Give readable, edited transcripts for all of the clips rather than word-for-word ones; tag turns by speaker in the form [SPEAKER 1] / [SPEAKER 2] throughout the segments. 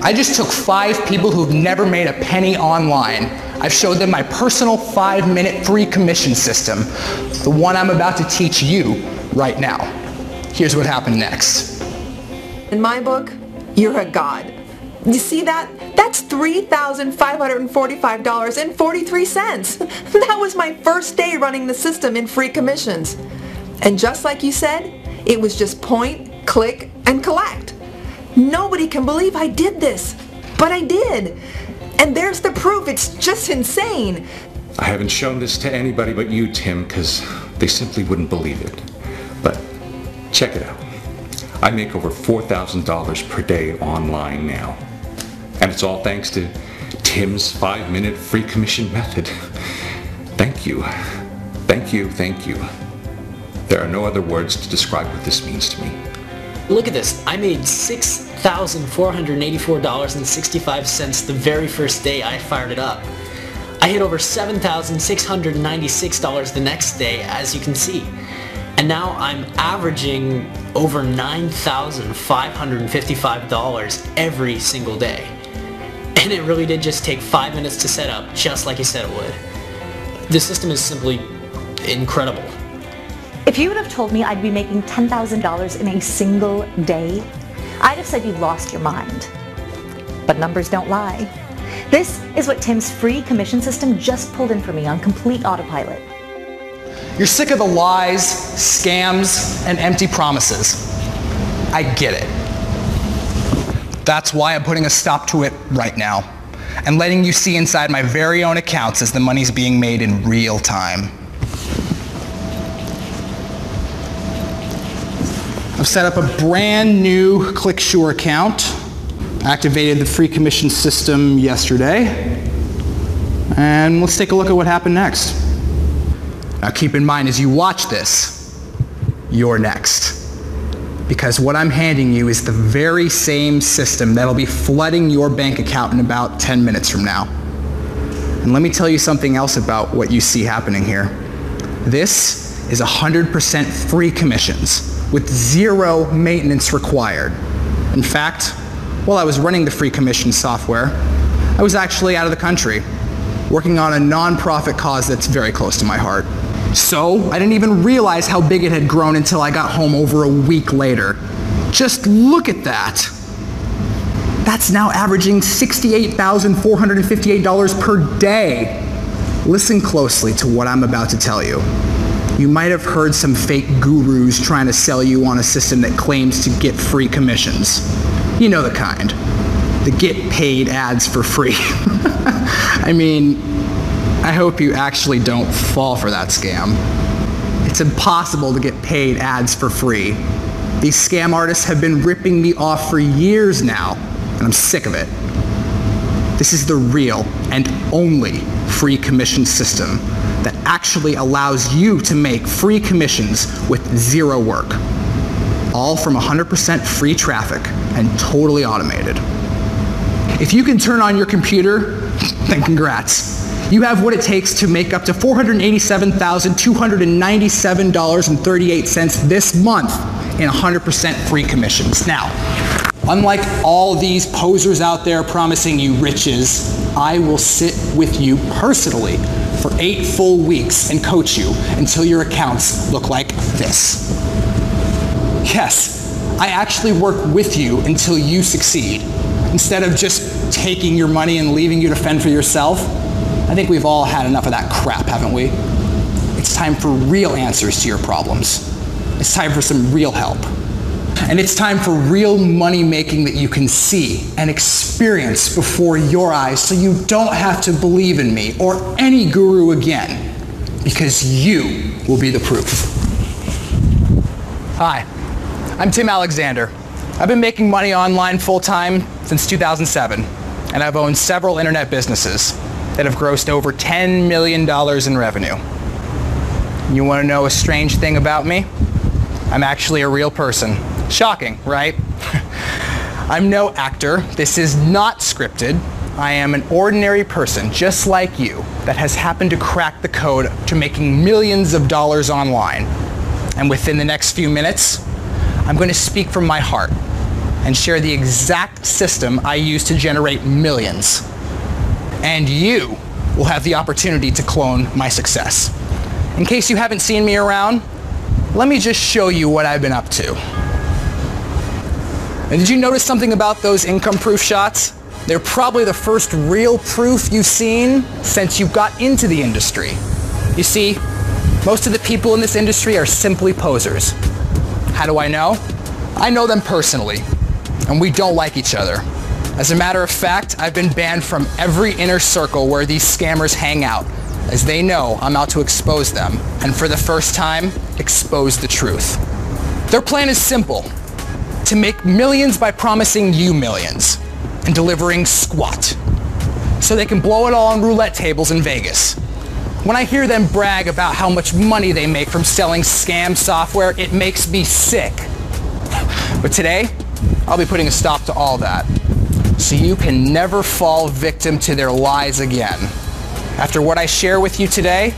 [SPEAKER 1] I just took 5 people who've never made a penny online. I've showed them my personal 5-minute free commission system, the one I'm about to teach you right now. Here's what happened next.
[SPEAKER 2] In my book, you're a god. You see that? That's $3,545.43. That was my first day running the system in free commissions. And just like you said, it was just point, click, and collect. Nobody can believe I did this, but I did. And there's the proof. It's just insane.
[SPEAKER 3] I haven't shown this to anybody but you, Tim, because they simply wouldn't believe it. But check it out. I make over $4,000 per day online now. And it's all thanks to Tim's 5-minute free commission method. Thank you. Thank you, thank you. There are no other words to describe what this means to me.
[SPEAKER 4] Look at this. I made $6,484.65 the very first day I fired it up. I hit over $7,696 the next day, as you can see. And now I'm averaging over $9,555 every single day. And it really did just take 5 minutes to set up, just like you said it would. The system is simply incredible.
[SPEAKER 5] If you would have told me I'd be making $10,000 in a single day, I'd have said you lost your mind. But numbers don't lie. This is what Tim's free commission system just pulled in for me on complete autopilot.
[SPEAKER 1] You're sick of the lies, scams, and empty promises. I get it. That's why I'm putting a stop to it right now and letting you see inside my very own accounts as the money's being made in real time. I've set up a brand new ClickSure account, activated the free commission system yesterday, and let's take a look at what happened next. Now keep in mind as you watch this, you're next. Because what I'm handing you is the very same system that'll be flooding your bank account in about 10 minutes from now. And let me tell you something else about what you see happening here. This is 100% free commissions with 0 maintenance required. In fact, while I was running the free commission software, I was actually out of the country, working on a non-profit cause that's very close to my heart. So I didn't even realize how big it had grown until I got home over a week later. Just look at that. That's now averaging $68,458 per day. Listen closely to what I'm about to tell you. You might have heard some fake gurus trying to sell you on a system that claims to get free commissions. You know the kind. The get paid ads for free. I mean, I hope you actually don't fall for that scam. It's impossible to get paid ads for free. These scam artists have been ripping me off for years now, and I'm sick of it. This is the real and only free commission system that actually allows you to make free commissions with 0 work. All from 100% free traffic and totally automated. If you can turn on your computer, then congrats. You have what it takes to make up to $487,297.38 this month in 100% free commissions. Now, unlike all these posers out there promising you riches, I will sit with you personally for 8 full weeks and coach you until your accounts look like this. Yes, I actually work with you until you succeed. Instead of just taking your money and leaving you to fend for yourself. I think we've all had enough of that crap, haven't we? It's time for real answers to your problems. It's time for some real help. And it's time for real money making that you can see and experience before your eyes so you don't have to believe in me or any guru again, because you will be the proof. Hi, I'm Tim Alexander. I've been making money online full-time since 2007, and I've owned several internet businesses that have grossed over $10 million in revenue. You want to know a strange thing about me? I'm actually a real person. Shocking, right? I'm no actor. This is not scripted. I am an ordinary person, just like you, that has happened to crack the code to making millions of dollars online. And within the next few minutes, I'm going to speak from my heart and share the exact system I use to generate millions. And you will have the opportunity to clone my success. In case you haven't seen me around, let me just show you what I've been up to. And did you notice something about those income proof shots? They're probably the first real proof you've seen since you got into the industry. You see, most of the people in this industry are simply posers. How do I know? I know them personally, and we don't like each other. As a matter of fact, I've been banned from every inner circle where these scammers hang out, as they know I'm out to expose them, and for the first time, expose the truth. Their plan is simple: to make millions by promising you millions and delivering squat, so they can blow it all on roulette tables in Vegas. When I hear them brag about how much money they make from selling scam software, it makes me sick. But today, I'll be putting a stop to all that, so you can never fall victim to their lies again. After what I share with you today,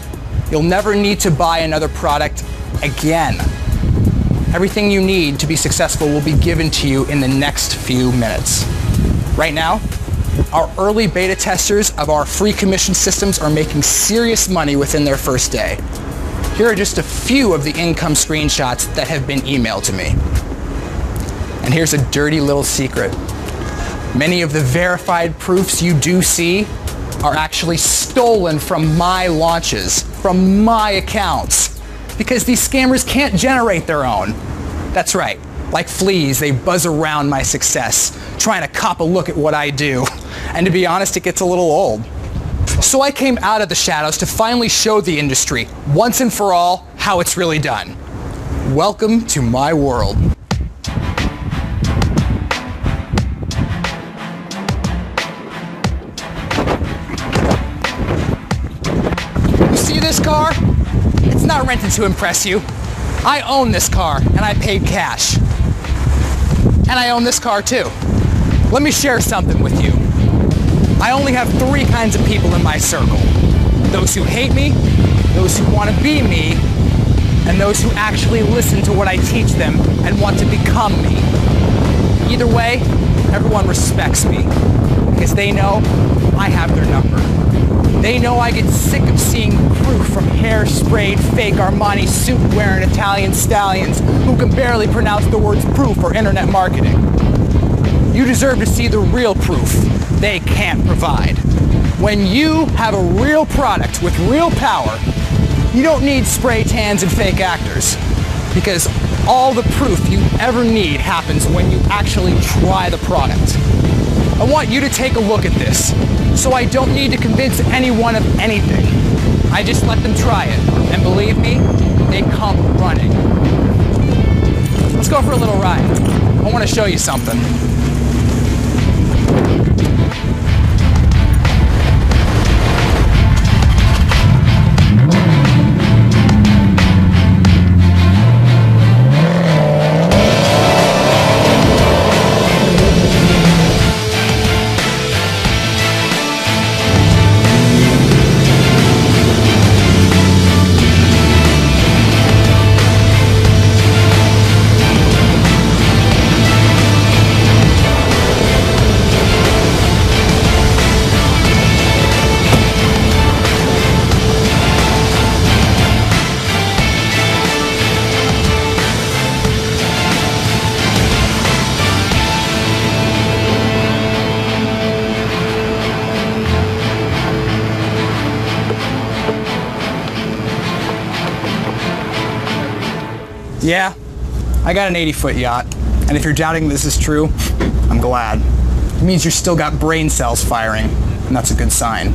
[SPEAKER 1] you'll never need to buy another product again. Everything you need to be successful will be given to you in the next few minutes. Right now, our early beta testers of our free commission systems are making serious money within their first day. Here are just a few of the income screenshots that have been emailed to me. And here's a dirty little secret. Many of the verified proofs you do see are actually stolen from my launches, from my accounts, because these scammers can't generate their own. That's right. Like fleas, they buzz around my success, trying to cop a look at what I do. And to be honest, it gets a little old. So I came out of the shadows to finally show the industry, once and for all, how it's really done. Welcome to my world. You see this car? It's not rented to impress you. I own this car, and I paid cash. And I own this car too. Let me share something with you. I only have 3 kinds of people in my circle. Those who hate me, those who want to be me, and those who actually listen to what I teach them and want to become me. Either way, everyone respects me, because they know I have their number. They know I get sick of seeing proof from hair-sprayed, fake Armani suit-wearing Italian stallions who can barely pronounce the words proof or internet marketing. You deserve to see the real proof they can't provide. When you have a real product with real power, you don't need spray tans and fake actors, because all the proof you ever need happens when you actually try the product. I want you to take a look at this, so I don't need to convince anyone of anything. I just let them try it, and believe me, they come running. Let's go for a little ride. I want to show you something. Yeah, I got an 80-foot yacht, and if you're doubting this is true, I'm glad. It means you've still got brain cells firing, and that's a good sign.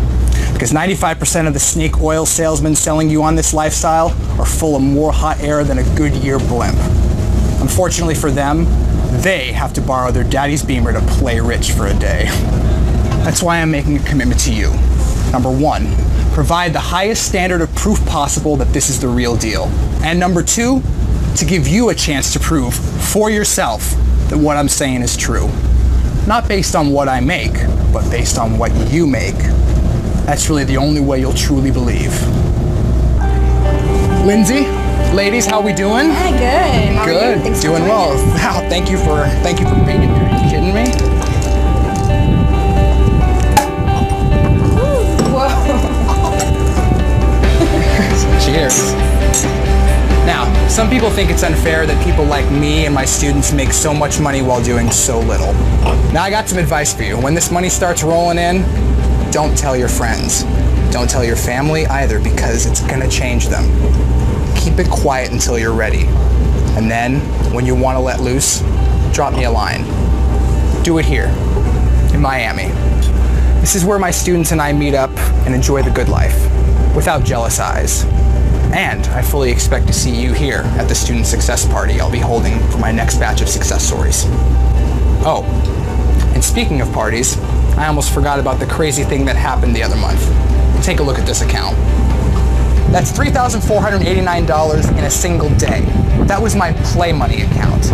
[SPEAKER 1] Because 95% of the snake oil salesmen selling you on this lifestyle are full of more hot air than a Goodyear blimp. Unfortunately for them, they have to borrow their daddy's Beamer to play rich for a day. That's why I'm making a commitment to you. Number 1, provide the highest standard of proof possible that this is the real deal. And number 2, to give you a chance to prove for yourself that what I'm saying is true. Not based on what I make, but based on what you make. That's really the only way you'll truly believe. Lindsay, Ladies, how we doing?
[SPEAKER 6] Hi, good. How are you?
[SPEAKER 1] Good.
[SPEAKER 6] Thanks for
[SPEAKER 1] Doing
[SPEAKER 6] joining
[SPEAKER 1] well.
[SPEAKER 6] us.
[SPEAKER 1] Wow, thank you for being here. Are you kidding me? Cheers. Now, some people think it's unfair that people like me and my students make so much money while doing so little. Now, I got some advice for you. When this money starts rolling in, don't tell your friends. Don't tell your family either, because it's gonna change them. Keep it quiet until you're ready. And then, when you want to let loose, drop me a line. Do it here, in Miami. This is where my students and I meet up and enjoy the good life, without jealous eyes. And I fully expect to see you here at the Student Success Party I'll be holding for my next batch of success stories. Oh, and speaking of parties, I almost forgot about the crazy thing that happened the other month. Take a look at this account. That's $3,489 in a single day. That was my Play Money account.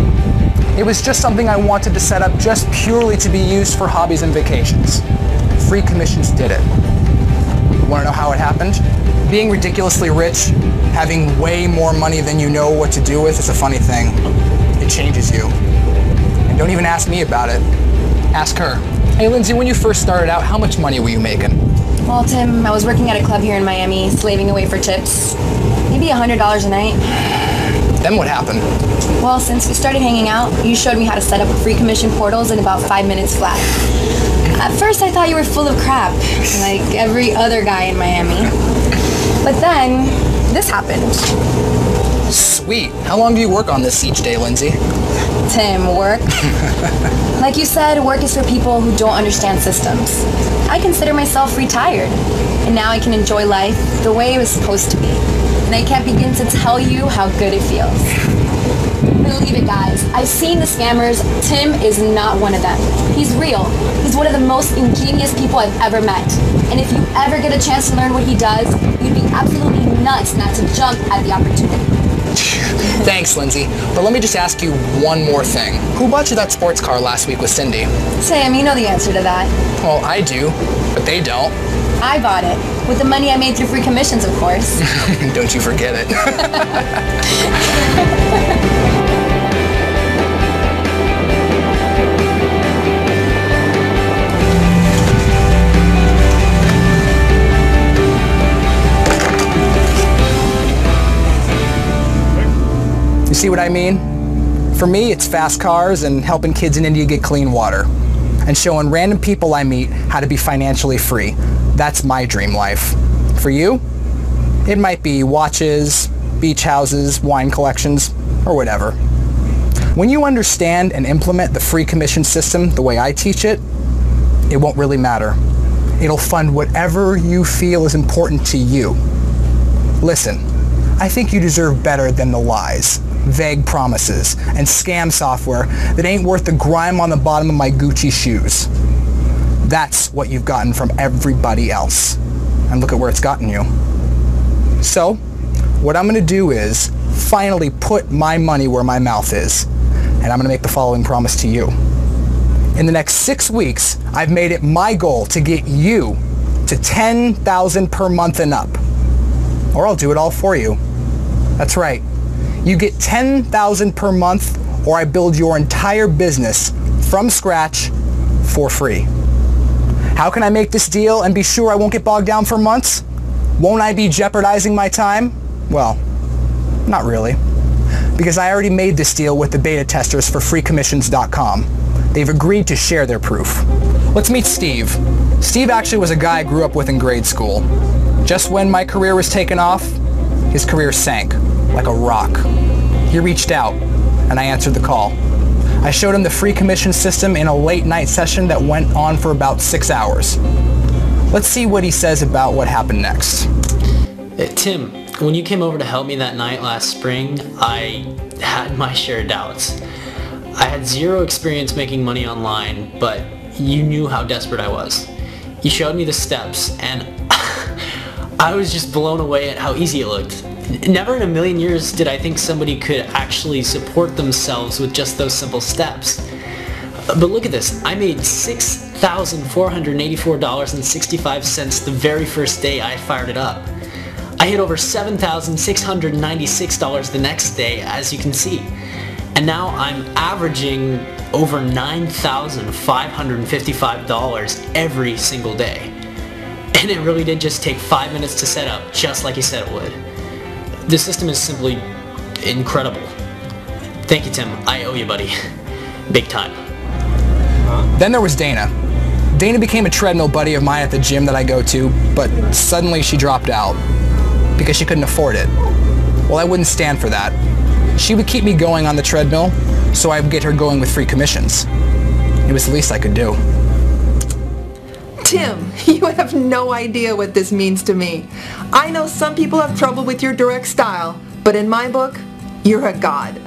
[SPEAKER 1] It was just something I wanted to set up just purely to be used for hobbies and vacations. Free Commissions did it. Want to know how it happened? Being ridiculously rich, having way more money than you know what to do with is a funny thing. It changes you. And don't even ask me about it. Ask her. Hey Lindsay, when you first started out, how much money were you making?
[SPEAKER 6] Well, Tim, I was working at a club here in Miami, slaving away for tips. Maybe $100 a night.
[SPEAKER 1] Then what happened?
[SPEAKER 6] Well, since we started hanging out, you showed me how to set up free commission portals in about 5 minutes flat. At first, I thought you were full of crap, like every other guy in Miami. But then, this happened.
[SPEAKER 1] Sweet. How long do you work on this each day, Lindsay?
[SPEAKER 6] Tim, work? Like you said, work is for people who don't understand systems. I consider myself retired, and now I can enjoy life the way it was supposed to be. And I can't begin to tell you how good it feels. Believe it, guys. I've seen the scammers. Tim is not one of them. He's real. He's one of the most ingenious people I've ever met. And if you ever get a chance to learn what he does, you'd be absolutely nuts not to jump at the opportunity.
[SPEAKER 1] Thanks, Lindsay. But let me just ask you one more thing. Who bought you that sports car last week with Cindy?
[SPEAKER 6] Tim, you know the answer to that.
[SPEAKER 1] Well, I do, but they don't.
[SPEAKER 6] I bought it. With the money I made through free commissions, of course.
[SPEAKER 1] Don't you forget it. You see what I mean? For me, it's fast cars and helping kids in India get clean water. And showing random people I meet how to be financially free. That's my dream life. For you, it might be watches, beach houses, wine collections, or whatever. When you understand and implement the free commission system the way I teach it, it won't really matter. It'll fund whatever you feel is important to you. Listen, I think you deserve better than the lies, vague promises, and scam software that ain't worth the grime on the bottom of my Gucci shoes. That's what you've gotten from everybody else. And look at where it's gotten you. So, what I'm going to do is finally put my money where my mouth is. And I'm going to make the following promise to you. In the next 6 weeks, I've made it my goal to get you to $10,000 per month and up. Or I'll do it all for you. That's right. You get $10,000 per month, or I build your entire business from scratch for free. How can I make this deal and be sure I won't get bogged down for months? Won't I be jeopardizing my time? Well, not really. Because I already made this deal with the beta testers for freecommissions.com. They've agreed to share their proof. Let's meet Steve. Steve actually was a guy I grew up with in grade school. Just when my career was taking off, his career sank like a rock. He reached out, and I answered the call. I showed him the free commission system in a late night session that went on for about 6 hours. Let's see what he says about what happened next.
[SPEAKER 4] Tim, when you came over to help me that night last spring, I had my share of doubts. I had zero experience making money online, but you knew how desperate I was. You showed me the steps, and I was just blown away at how easy it looked. Never in a million years did I think somebody could actually support themselves with just those simple steps. But look at this, I made $6,484.65 the very first day I fired it up. I hit over $7,696 the next day, as you can see. And now I'm averaging over $9,555 every single day. And it really did just take 5 minutes to set up, just like you said it would. The system is simply incredible. Thank you, Tim. I owe you, buddy. Big time.
[SPEAKER 1] Then there was Dana. Dana became a treadmill buddy of mine at the gym that I go to, but suddenly she dropped out because she couldn't afford it. Well, I wouldn't stand for that. She would keep me going on the treadmill, so I would get her going with free commissions. It was the least I could do.
[SPEAKER 2] Tim, you have no idea what this means to me. I know some people have trouble with your direct style, but in my book, you're a god.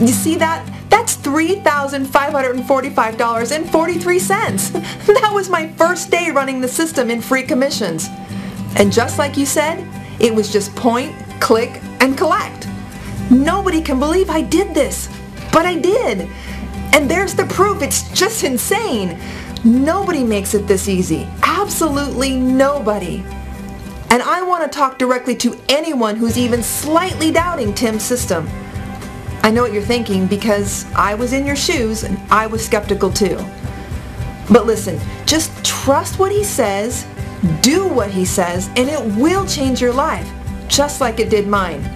[SPEAKER 2] You see that? That's $3,545.43. That was my first day running the system in free commissions. And just like you said, it was just point, click, and collect. Nobody can believe I did this, but I did. And there's the proof. It's just insane. Nobody makes it this easy. Absolutely nobody. And I want to talk directly to anyone who's even slightly doubting Tim's system. I know what you're thinking because I was in your shoes and I was skeptical too. But listen, just trust what he says, do what he says, and it will change your life, just like it did mine.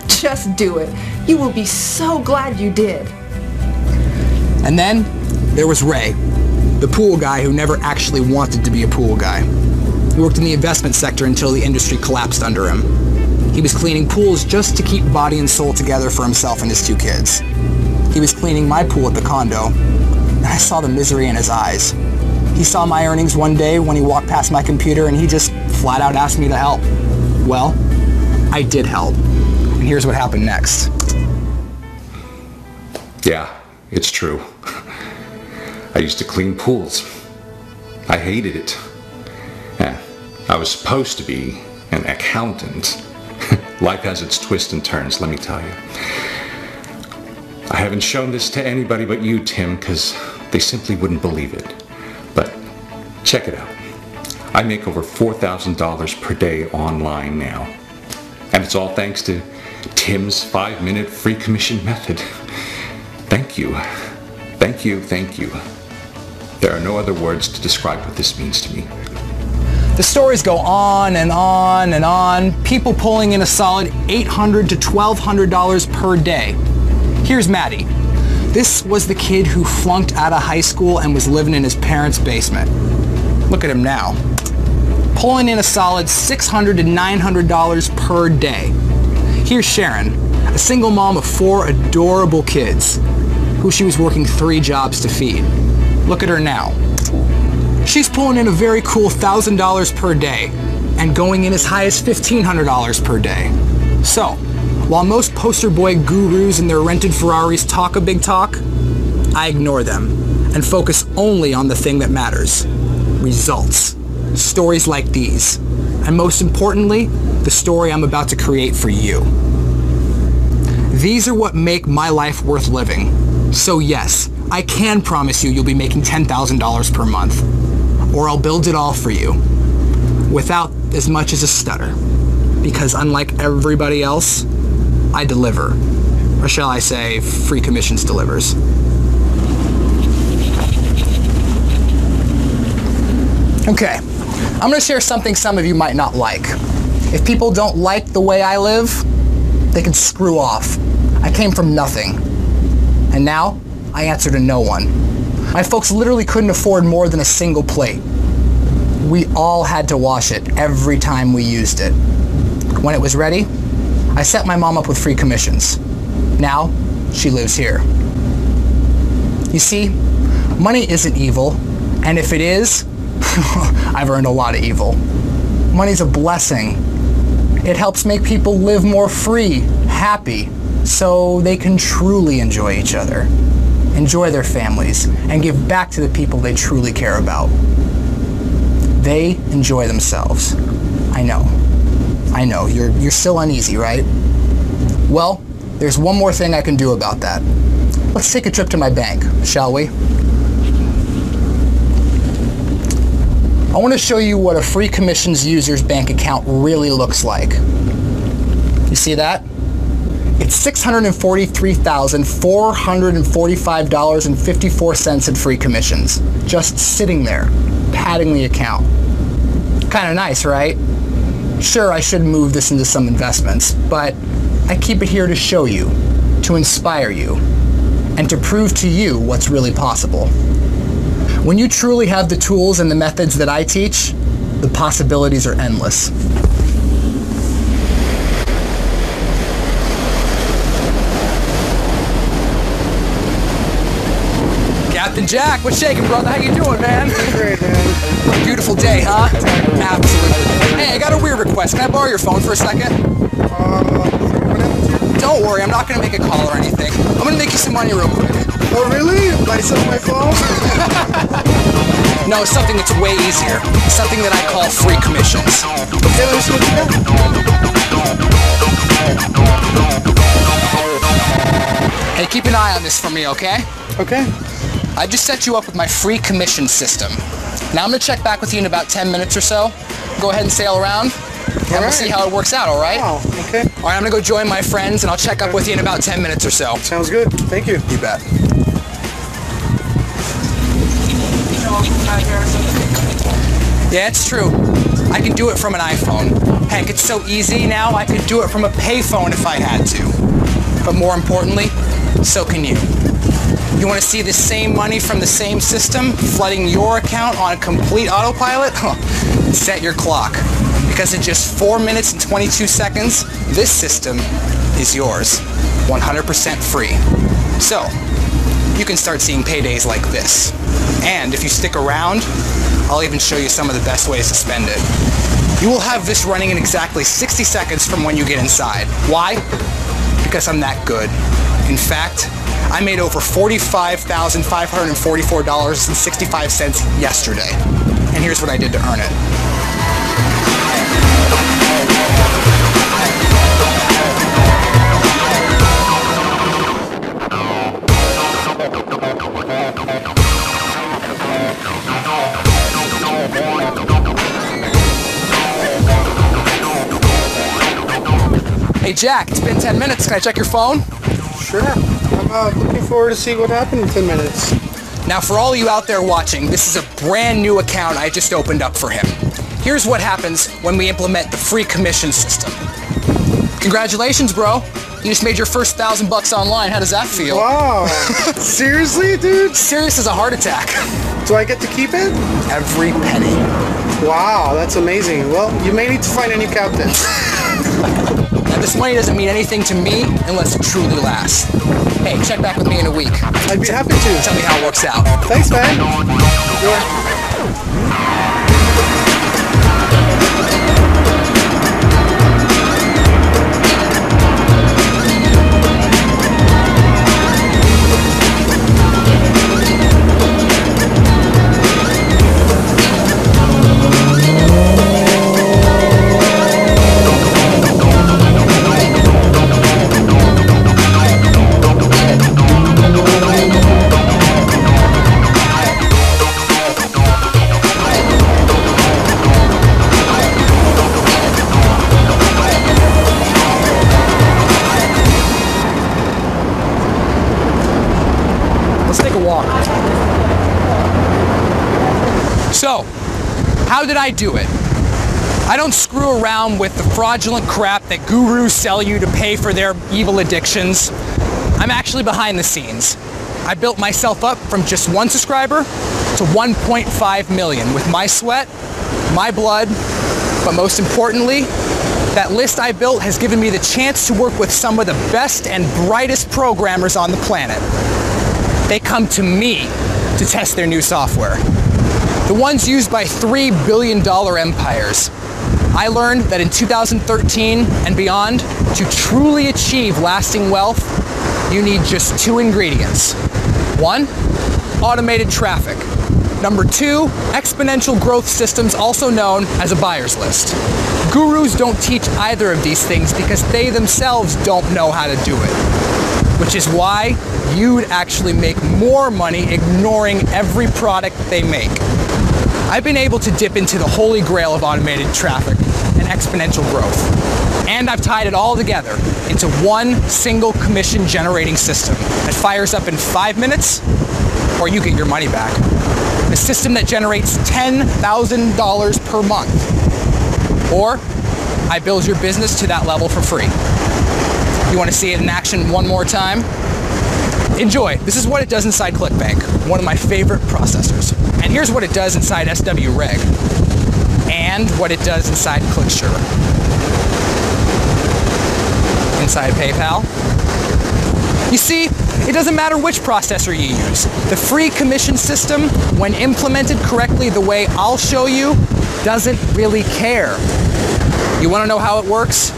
[SPEAKER 2] Just do it. You will be so glad you did.
[SPEAKER 1] And then there was Ray, the pool guy who never actually wanted to be a pool guy. He worked in the investment sector until the industry collapsed under him. He was cleaning pools just to keep body and soul together for himself and his 2 kids. He was cleaning my pool at the condo, and I saw the misery in his eyes. He saw my earnings one day when he walked past my computer and he just flat out asked me to help. Well, I did help. And here's what happened next.
[SPEAKER 3] Yeah, it's true. I used to clean pools. I hated it. Yeah, I was supposed to be an accountant. Life has its twists and turns, let me tell you. I haven't shown this to anybody but you, Tim, because they simply wouldn't believe it. But check it out. I make over $4,000 per day online now. And it's all thanks to Tim's 5-minute free commission method. Thank you. Thank you, thank you. There are no other words to describe what this means to me.
[SPEAKER 1] The stories go on and on and on, people pulling in a solid $800 to $1,200 per day. Here's Maddie. This was the kid who flunked out of high school and was living in his parents' basement. Look at him now. Pulling in a solid $600 to $900 per day. Here's Sharon, a single mom of 4 adorable kids, who she was working 3 jobs to feed. Look at her now. She's pulling in a very cool $1,000 per day and going in as high as $1,500 per day. So, while most poster boy gurus and their rented Ferraris talk a big talk, I ignore them and focus only on the thing that matters. Results. Stories like these. And most importantly, the story I'm about to create for you. These are what make my life worth living. So yes, I can promise you'll be making $10,000 per month. Or I'll build it all for you, without as much as a stutter. Because unlike everybody else, I deliver. Or shall I say, free commissions delivers. Okay, I'm gonna share something some of you might not like. If people don't like the way I live, they can screw off. I came from nothing. And now, I answer to no one. My folks literally couldn't afford more than a single plate. We all had to wash it every time we used it. When it was ready, I set my mom up with free commissions. Now, she lives here. You see, money isn't evil, and if it is, I've earned a lot of evil. Money's a blessing. It helps make people live more free, happy, so they can truly enjoy each other, enjoy their families, and give back to the people they truly care about. They enjoy themselves. I know, you're still uneasy, right? Well, there's one more thing I can do about that. Let's take a trip to my bank, shall we? I want to show you what a free commissions user's bank account really looks like. You see that? It's $643,445.54 in free commissions, just sitting there, padding the account. Kind of nice, right? Sure, I should move this into some investments, but I keep it here to show you, to inspire you, and to prove to you what's really possible. When you truly have the tools and the methods that I teach, the possibilities are endless. Captain Jack, what's shaking, brother? How you doing, man?
[SPEAKER 7] Great, man.
[SPEAKER 1] What a beautiful day, huh? Absolutely. Hey, I got a weird request. Can I borrow your phone for a second? Don't worry, I'm not going to make a call or anything. I'm going to make you some money real quick.
[SPEAKER 7] Oh, really? Buy some of my phone?
[SPEAKER 1] No, something that's way easier. Something that I call free commissions.
[SPEAKER 7] Okay, let me see what you got.
[SPEAKER 1] Hey, keep an eye on this for me, okay?
[SPEAKER 7] Okay.
[SPEAKER 1] I just set you up with my free commission system. Now I'm going to check back with you in about 10 minutes or so. Go ahead and sail around, and we'll see how it works out, all right?
[SPEAKER 7] Wow, okay.
[SPEAKER 1] All right, I'm going to go join my friends, and I'll check up with you in about 10 minutes or so.
[SPEAKER 7] Sounds good. Thank you.
[SPEAKER 1] You bet. Yeah, it's true. I can do it from an iPhone. Heck, it's so easy now, I could do it from a payphone if I had to. But more importantly, so can you. You want to see the same money from the same system flooding your account on complete autopilot? Set your clock. Because in just 4 minutes and 22 seconds, this system is yours. 100% free. So, you can start seeing paydays like this. And if you stick around, I'll even show you some of the best ways to spend it. You will have this running in exactly 60 seconds from when you get inside. Why? Because I'm that good. In fact, I made over $45,544.65 yesterday. And here's what I did to earn it. Hey Jack, it's been 10 minutes. Can I check your phone?
[SPEAKER 7] Sure. I'm looking forward to see what happened in 10 minutes.
[SPEAKER 1] Now for all of you out there watching, this is a brand new account I just opened up for him. Here's what happens when we implement the free commission system. Congratulations, bro. You just made your first $1,000 online. How does that feel?
[SPEAKER 7] Wow. Seriously, dude?
[SPEAKER 1] Serious as a heart attack.
[SPEAKER 7] Do I get to keep it?
[SPEAKER 1] Every penny.
[SPEAKER 7] Wow, that's amazing. Well, you may need to find a new captain.
[SPEAKER 1] Now this money doesn't mean anything to me unless it truly lasts. Hey, check back with me in a week.
[SPEAKER 7] I'd be happy to.
[SPEAKER 1] Tell me how it works out.
[SPEAKER 7] Thanks, man.
[SPEAKER 1] Let's take a walk. So, how did I do it? I don't screw around with the fraudulent crap that gurus sell you to pay for their evil addictions. I'm actually behind the scenes. I built myself up from just 1 subscriber to 1.5 million with my sweat, my blood, but most importantly, that list I built has given me the chance to work with some of the best and brightest programmers on the planet. They come to me to test their new software. The ones used by $3 billion empires. I learned that in 2013 and beyond, to truly achieve lasting wealth, you need just 2 ingredients. 1, automated traffic. Number 2, exponential growth systems, also known as a buyer's list. Gurus don't teach either of these things because they themselves don't know how to do it. Which is why you'd actually make more money ignoring every product they make. I've been able to dip into the holy grail of automated traffic and exponential growth. And I've tied it all together into one single commission generating system that fires up in 5 minutes, or you get your money back. A system that generates $10,000 per month. Or I build your business to that level for free. You want to see it in action one more time? Enjoy. This is what it does inside ClickBank, one of my favorite processors. And here's what it does inside SWReg, and what it does inside ClickSure. Inside PayPal. You see, it doesn't matter which processor you use. The free commission system, when implemented correctly the way I'll show you, doesn't really care. You want to know how it works?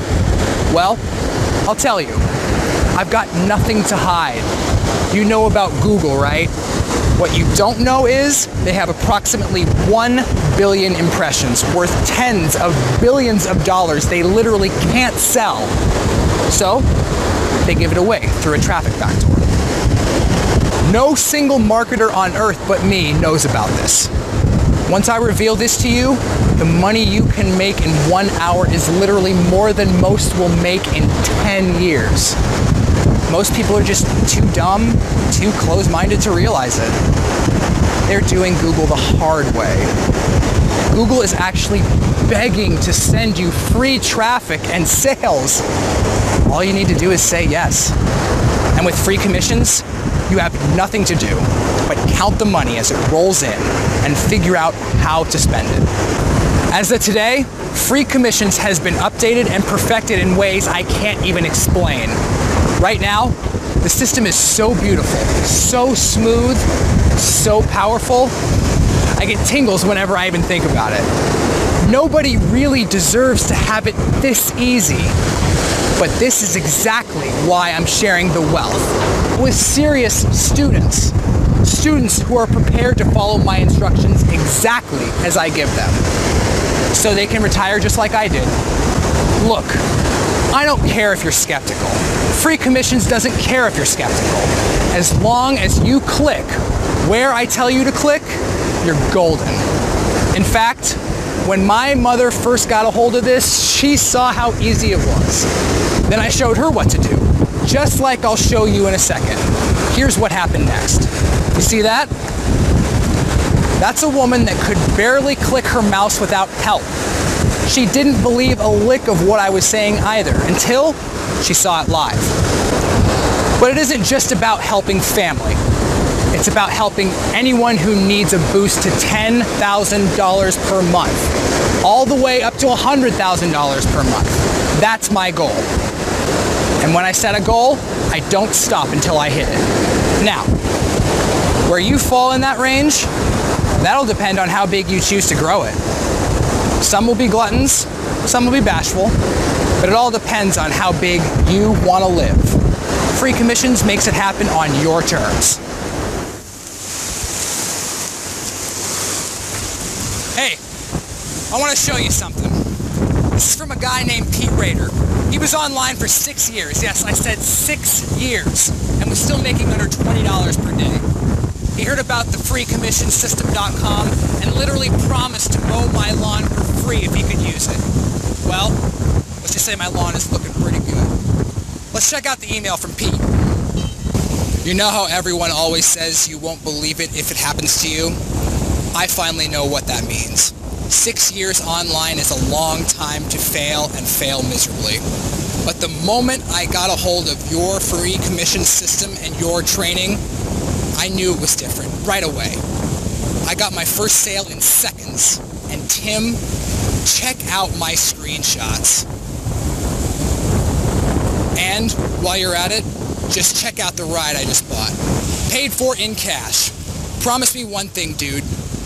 [SPEAKER 1] Well, I'll tell you. I've got nothing to hide. You know about Google, right? What you don't know is they have approximately 1 billion impressions worth tens of billions of dollars they literally can't sell. So, they give it away through a traffic backdoor. No single marketer on earth but me knows about this. Once I reveal this to you, the money you can make in 1 hour is literally more than most will make in 10 years. Most people are just too dumb, too close-minded to realize it. They're doing Google the hard way. Google is actually begging to send you free traffic and sales. All you need to do is say yes. And with free commissions, you have nothing to do but count the money as it rolls in and figure out how to spend it. As of today, free commissions has been updated and perfected in ways I can't even explain. Right now, the system is so beautiful, so smooth, so powerful, I get tingles whenever I even think about it. Nobody really deserves to have it this easy. But this is exactly why I'm sharing the wealth with serious students. Students who are prepared to follow my instructions exactly as I give them, so they can retire just like I did. Look, I don't care if you're skeptical. Free commissions doesn't care if you're skeptical. As long as you click where I tell you to click, you're golden. In fact, when my mother first got a hold of this, she saw how easy it was. Then I showed her what to do, just like I'll show you in a second. Here's what happened next. You see that? That's a woman that could barely click her mouse without help. She didn't believe a lick of what I was saying either, until she saw it live. But it isn't just about helping family. It's about helping anyone who needs a boost to $10,000 per month, all the way up to $100,000 per month. That's my goal. And when I set a goal, I don't stop until I hit it. Now, where you fall in that range, that'll depend on how big you choose to grow it. Some will be gluttons, some will be bashful, but it all depends on how big you want to live. Free commissions makes it happen on your terms. Hey, I want to show you something. This is from a guy named Pete Rader. He was online for 6 years. Yes, I said 6 years, and was still making under $20 per day. He heard about the freecommissionsystem.com and literally promised to mow my lawn for free if he could use it. Well, let's just say my lawn is looking pretty good. Let's check out the email from Pete. You know how everyone always says you won't believe it if it happens to you? I finally know what that means. 6 years online is a long time to fail and fail miserably. But the moment I got a hold of your free commission system and your training, I knew it was different right away. I got my first sale in seconds. And Tim, check out my screenshots. And while you're at it, just check out the ride I just bought. Paid for in cash. Promise me one thing, dude.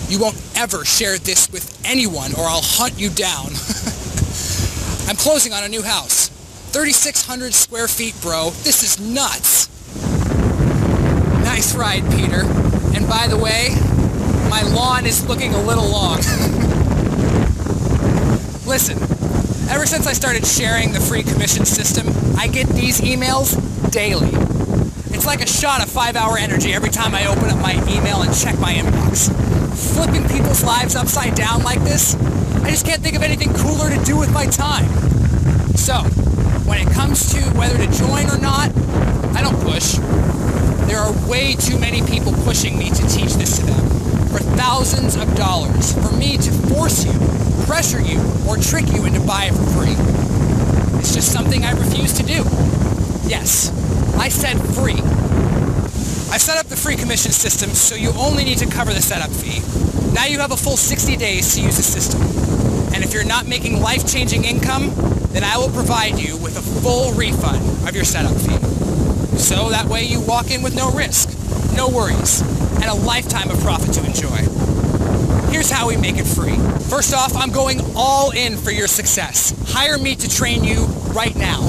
[SPEAKER 1] You won't ever share this with anyone or I'll hunt you down. I'm closing on a new house. 3,600 square feet, bro. This is nuts. Nice ride, Peter. And by the way, my lawn is looking a little long. Listen, ever since I started sharing the free commission system, I get these emails daily. It's like a shot of 5-hour energy every time I open up my email and check my inbox.
[SPEAKER 8] flipping people's lives upside down like this, I just can't think of anything cooler to do with my time. So, when it comes to whether to join or not, I don't push. There are way too many people pushing me to teach this to them for thousands of dollars for me to force you, pressure you, or trick you into buying it for free. It's just something I refuse to do. Yes, I said free. I've set up the free commission system so you only need to cover the setup fee. Now you have a full 60 days to use the system. And if you're not making life-changing income, then I will provide you with a full refund of your setup fee. So that way you walk in with no risk, no worries, and a lifetime of profit to enjoy. Here's how we make it free. First off, I'm going all in for your success. Hire me to train you right now.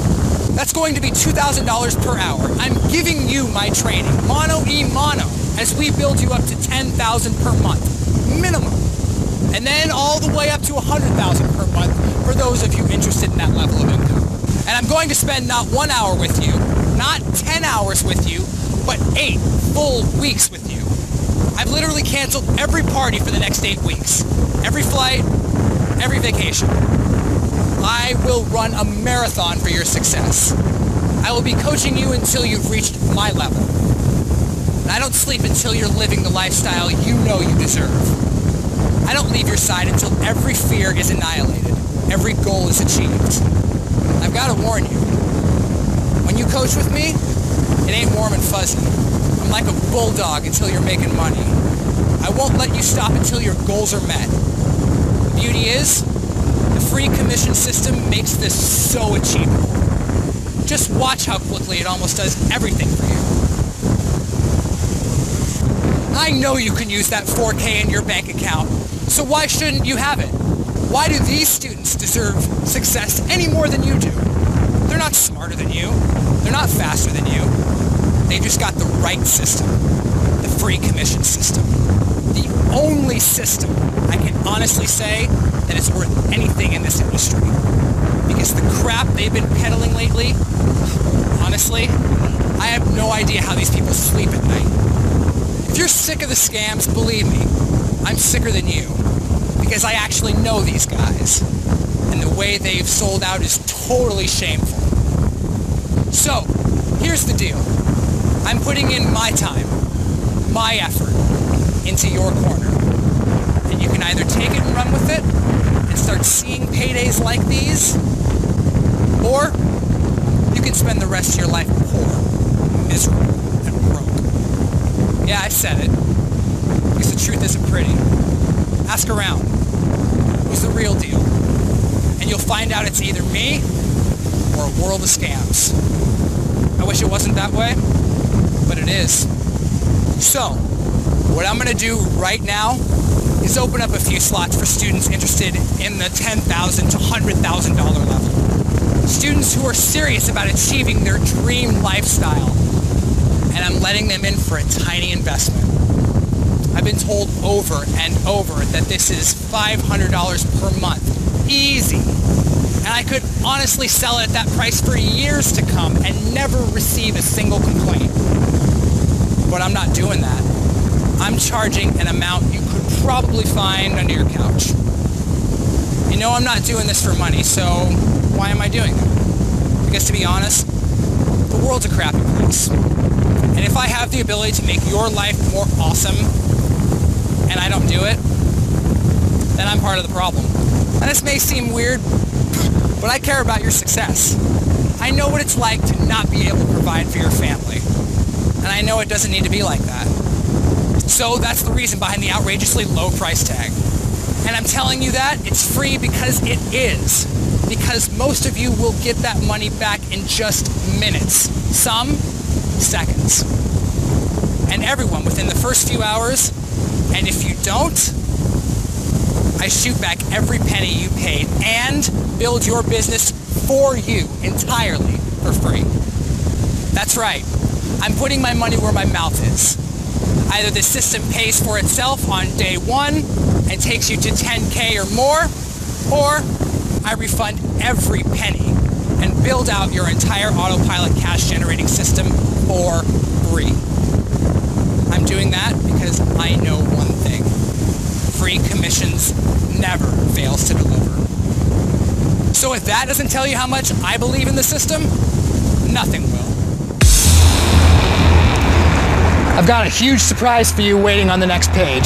[SPEAKER 8] That's going to be $2,000 per hour. I'm giving you my training, mano y mano, as we build you up to $10,000 per month, minimum. And then all the way up to $100,000 per month for those of you interested in that level of income. And I'm going to spend not 1 hour with you, not 10 hours with you, but 8 full weeks with you. I've literally canceled every party for the next 8 weeks. Every flight, every vacation. I will run a marathon for your success. I will be coaching you until you've reached my level. And I don't sleep until you're living the lifestyle you know you deserve. I don't leave your side until every fear is annihilated, every goal is achieved. I've got to warn you, when you coach with me, it ain't warm and fuzzy. I'm like a bulldog until you're making money. I won't let you stop until your goals are met. The beauty is, the free commission system makes this so achievable. Just watch how quickly it almost does everything for you. I know you can use that $4K in your bank account, so why shouldn't you have it? Why do these students deserve success any more than you do? They're not smarter than you. They're not faster than you. They just got the right system, the free commission system. The only system I can honestly say that it's worth anything in this industry. Because the crap they've been peddling lately, honestly, I have no idea how these people sleep at night. If you're sick of the scams, believe me, I'm sicker than you. Because I actually know these guys. And the way they've sold out is totally shameful. So, here's the deal. I'm putting in my time, my effort, into your corner. And you can either take it and run with it, and start seeing paydays like these, or you can spend the rest of your life poor, miserable, and broke. Yeah, I said it, because the truth isn't pretty. Ask around. Who's the real deal? And you'll find out it's either me or a world of scams. I wish it wasn't that way, but it is. So, what I'm going to do right now is open up a few slots for students interested in the $10,000 to $100,000 level. Students who are serious about achieving their dream lifestyle. And I'm letting them in for a tiny investment. I've been told over and over that this is $500 per month. Easy. And I could honestly sell it at that price for years to come and never receive a single complaint. But I'm not doing that. I'm charging an amount you could probably find under your couch. You know I'm not doing this for money, so why am I doing it? Because to be honest, the world's a crappy place. And if I have the ability to make your life more awesome, and I don't do it, then I'm part of the problem. And this may seem weird, but I care about your success. I know what it's like to not be able to provide for your family. And I know it doesn't need to be like that. So that's the reason behind the outrageously low price tag. And I'm telling you that it's free because it is. Because most of you will get that money back in just minutes. Some, seconds. And everyone within the first few hours. And if you don't, I shoot back every penny you paid and build your business for you entirely for free. That's right. I'm putting my money where my mouth is. Either the system pays for itself on day one and takes you to 10K or more, or I refund every penny and build out your entire autopilot cash generating system for free. I'm doing that because I know one thing. Free Commissions never fails to deliver. So if that doesn't tell you how much I believe in the system, nothing will. I've got a huge surprise for you waiting on the next page.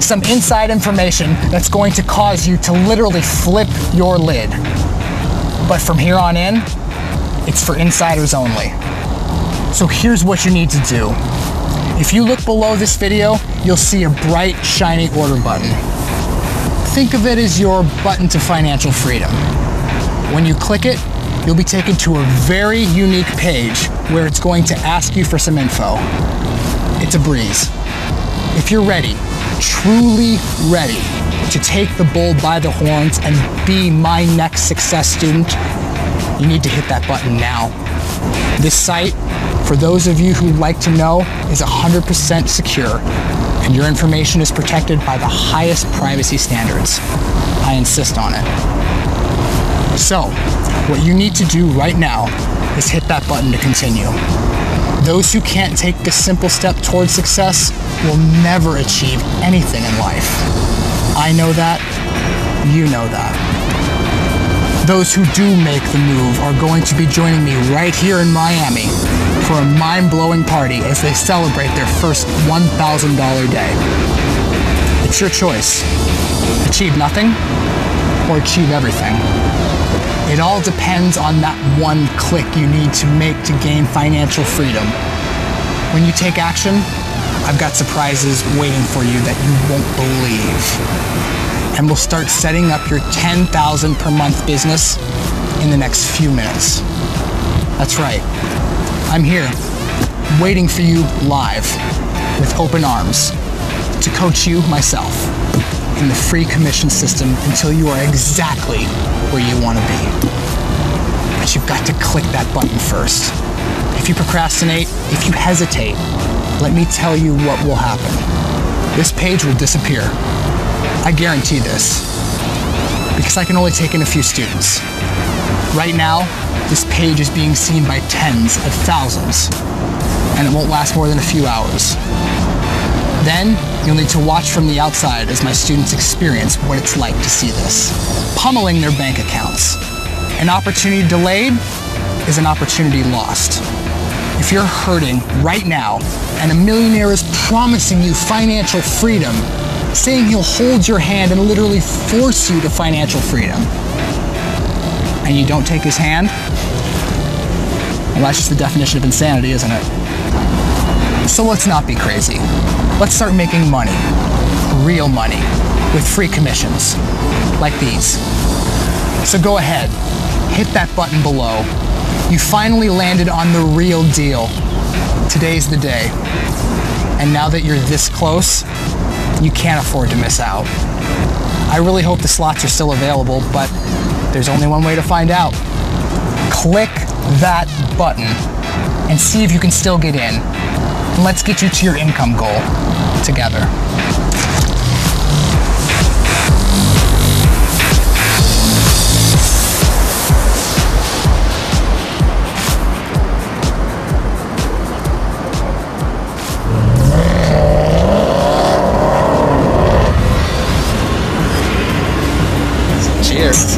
[SPEAKER 8] Some inside information that's going to cause you to literally flip your lid. But from here on in, it's for insiders only. So here's what you need to do. If you look below this video, you'll see a bright, shiny order button. Think of it as your button to financial freedom. When you click it, you'll be taken to a very unique page where it's going to ask you for some info. It's a breeze. If you're ready, truly ready to take the bull by the horns and be my next success student, you need to hit that button now. This site, for those of you who like to know, is 100% secure, and your information is protected by the highest privacy standards. I insist on it. So, what you need to do right now is hit that button to continue. Those who can't take this simple step towards success will never achieve anything in life. I know that, you know that. Those who do make the move are going to be joining me right here in Miami for a mind-blowing party as they celebrate their first $1,000 day. It's your choice. Achieve nothing or achieve everything. It all depends on that one click you need to make to gain financial freedom. When you take action, I've got surprises waiting for you that you won't believe. And we'll start setting up your $10,000 per month business in the next few minutes. That's right. I'm here, waiting for you live, with open arms, to coach you myself in the free commission system until you are exactly where you want to be. But you've got to click that button first. If you procrastinate, if you hesitate, let me tell you what will happen. This page will disappear. I guarantee this, because I can only take in a few students. Right now, this page is being seen by tens of thousands, and it won't last more than a few hours. Then, you'll need to watch from the outside as my students experience what it's like to see this. Pummeling their bank accounts. An opportunity delayed is an opportunity lost. If you're hurting right now, and a millionaire is promising you financial freedom, saying he'll hold your hand and literally force you to financial freedom, and you don't take his hand, well, that's just the definition of insanity, isn't it? So let's not be crazy. Let's start making money, real money, with free commissions, like these. So go ahead, hit that button below. You finally landed on the real deal. Today's the day. And now that you're this close, you can't afford to miss out. I really hope the slots are still available, but there's only one way to find out. Click that button and see if you can still get in. And let's get you to your income goal together. Cheers.